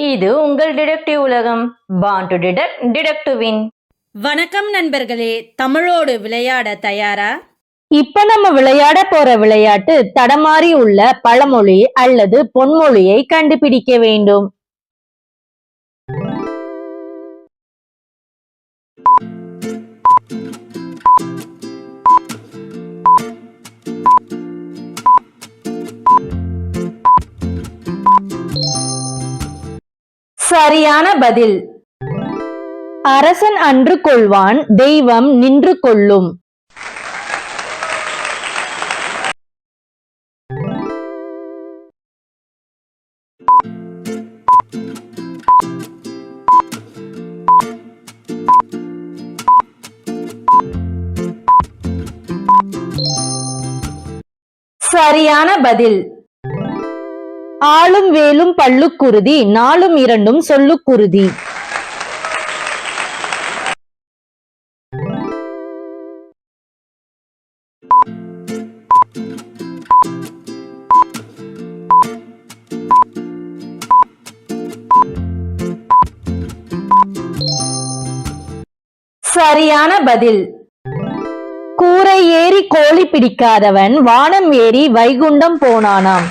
இது உங்கள் டிடெக்டிவ் உலகம். Born to detect, detect to win. வணக்கம் நண்பர்களே, தமிழோடு விளையாட தயாரா? இப்ப நம்ம விளையாட போற விளையாட்டு தடமாறி உள்ள பழமொழி அல்லது பொன்மொழியை கண்டுபிடிக்க வேண்டும். சரியான பதில். அரசன் அன்று கொள்வான், தெய்வம் நின்று கொள்ளும். சரியான பதில். ஆளும் வேலும் பல்லுக்குருதி, நாளும் இரண்டும் சொல்லுக்குருதி. சரியான பதில். கூரை ஏறி கோழி பிடிக்காதவன் வானம் ஏறி வைகுண்டம் போனானாம்.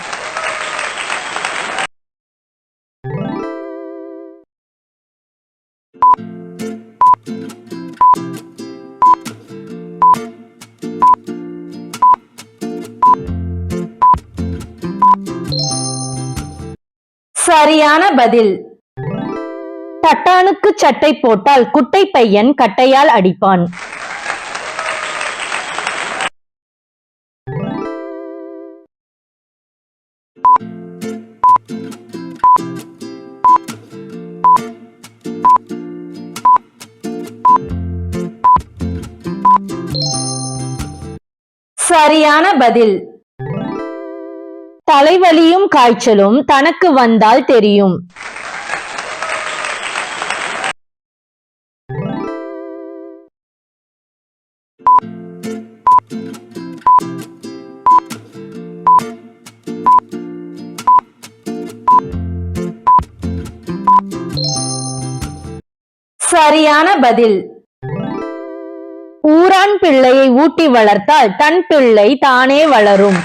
சரியான பதில். தட்டானுக்கு சட்டை போட்டால் குட்டை பையன் கட்டையால் அடிப்பான். சரியான பதில். தலைவலியும் காய்ச்சலும் தனக்கு வந்தால் தெரியும். சரியான பதில். ஊரான் பிள்ளையை ஊட்டி வளர்த்தால் தன் பிள்ளை தானே வளரும்.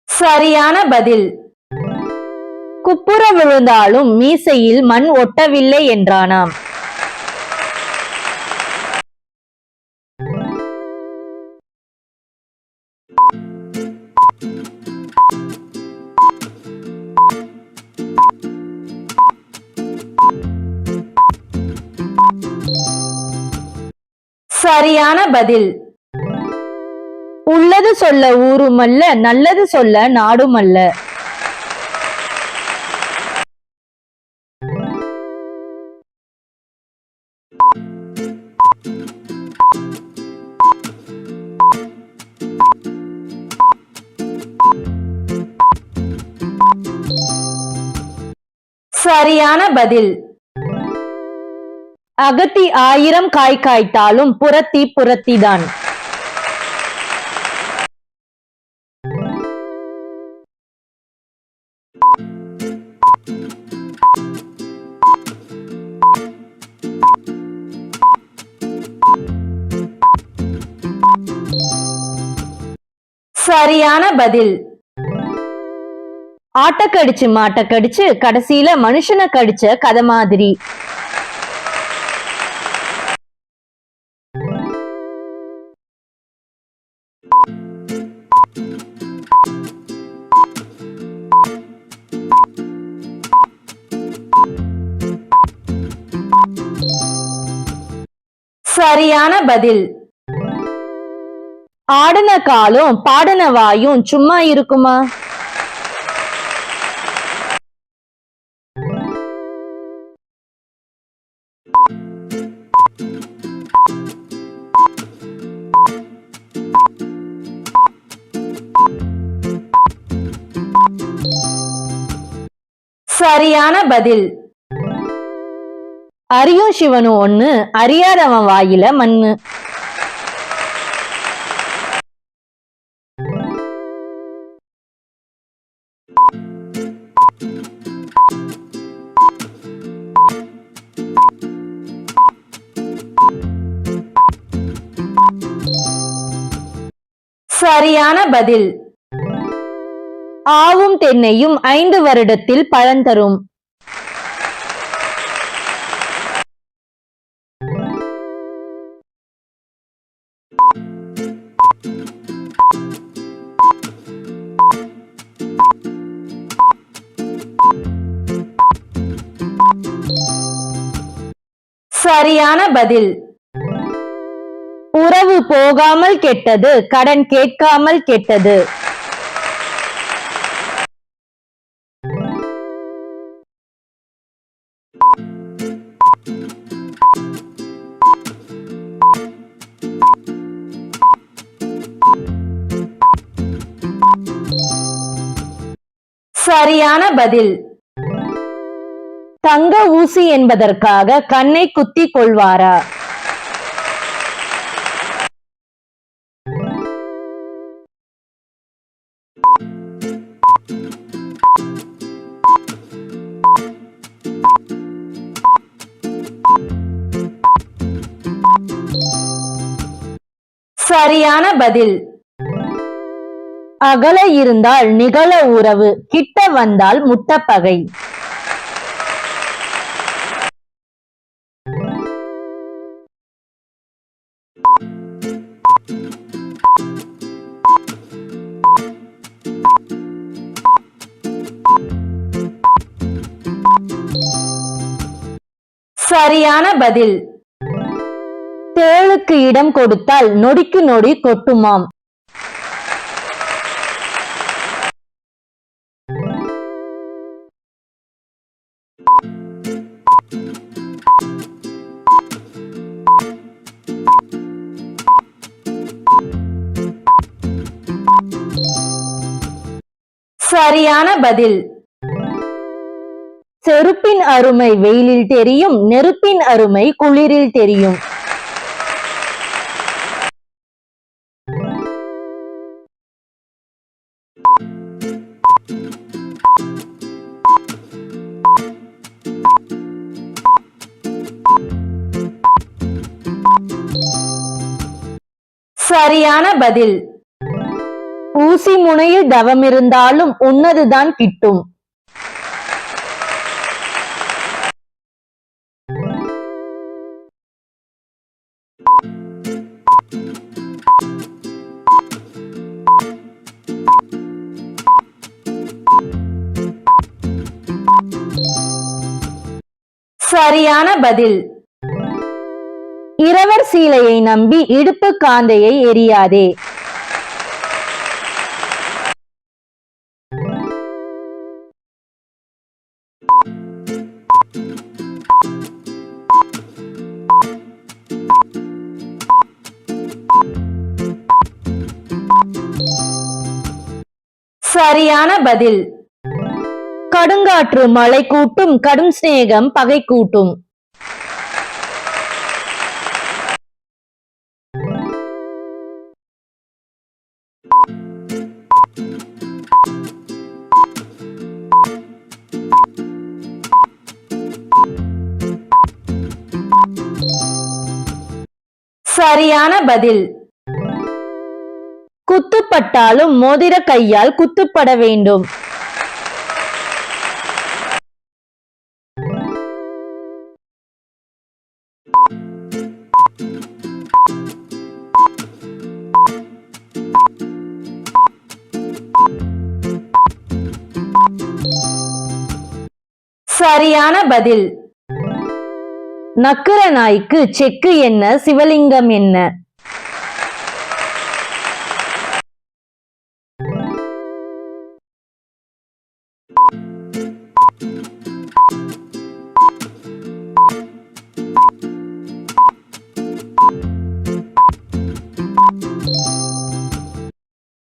சரியான பதில். குப்புற விழுந்தாலும் மீசையில் மண் ஒட்டவில்லை என்றானாம். சரியான பதில். உள்ளது சொல்ல ஊருமல்ல, நல்லது சொல்ல நாடுமல்ல. சரியான பதில். அகத்தி 1000 காய் காய்த்தாலும் புறத்தி புறத்திதான். சரியான பதில். ஆட்ட கடிச்சு மாட்ட கடிச்சு கடைசியில மனுஷனை கடிச்ச கதை மாதிரி. சரியான பதில். ஆடின காலும் பாடின வாயும் சும்மா இருக்குமா? சரியான பதில். அரியும் சிவனும் ஒண்ணு, அறியாதவன் வாயில மண்ணு. சரியான பதில். ஆவும் தென்னையும் 5 வருடத்தில் பலன் தரும். சரியான பதில். உறவு போகாமல் கெட்டது, கடன் கேட்காமல் கெட்டது. சரியான பதில். தங்க ஊசி என்பதற்காக கண்ணை குத்திக் கொள்வாரா? சரியான பதில். அகல இருந்தால் நிகழ உறவு, கிட்ட வந்தால் முட்டப்பகை. சரியான பதில். தேளுக்கு இடம் கொடுத்தால் நொடிக்கு நொடி கொட்டுமாம். சரியான பதில். செருப்பின் அருமை வெயிலில் தெரியும், நெருப்பின் அருமை குளிரில் தெரியும். சரியான பதில். ஊசி முனையில் தவமிருந்தாலும் உன்னதுதான் கிட்டும். சரியான பதில். இரவர் சீலையை நம்பி இடுப்பு காந்தையை எரியாதே. சரியான பதில். கடுங்காற்று மழை கூட்டும், கடும் சிநேகம் பகை கூட்டும். சரியான பதில். குத்துப்பட்டாலும் மோதிர கையால் குத்துப்பட வேண்டும். சரியான பதில். நக்குற நாய்க்கு செக்கு என்ன, சிவலிங்கம் என்ன?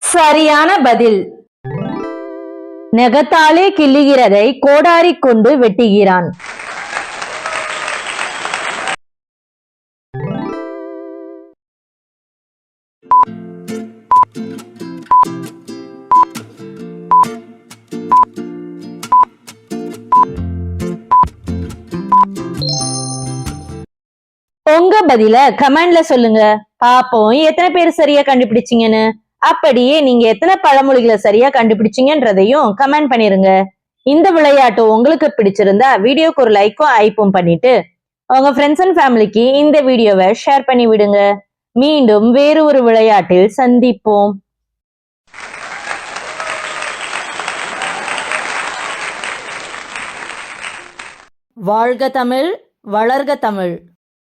சரியான பதில். நெகத்தாலே கிள்ளுகிறதை கோடாரி கொண்டு வெட்டுகிறான். உங்க பதில கமெண்ட்ல சொல்லுங்க. பாப்போம் எத்தனை பேர் சரியா கண்டுபிடிச்சீங்கன்னு. அப்படியே நீங்க எத்தனை பழமொழிகளை சரியா கண்டுபிடிச்சீங்கன்றதையும் கமெண்ட் பண்ணிருங்க. இந்த விளையாட்டு உங்களுக்கு பிடிச்சிருந்தா வீடியோக்கு ஒரு லைக்கும் ஐப்பும் பண்ணிட்டு உங்க ஃப்ரெண்ட்ஸ் அண்ட் ஃபேமிலிக்கு இந்த வீடியோவை ஷேர் பண்ணி விடுங்க. மீண்டும் வேறு ஒரு விளையாட்டில் சந்திப்போம். வாழ்க தமிழ், வளர்க தமிழ்.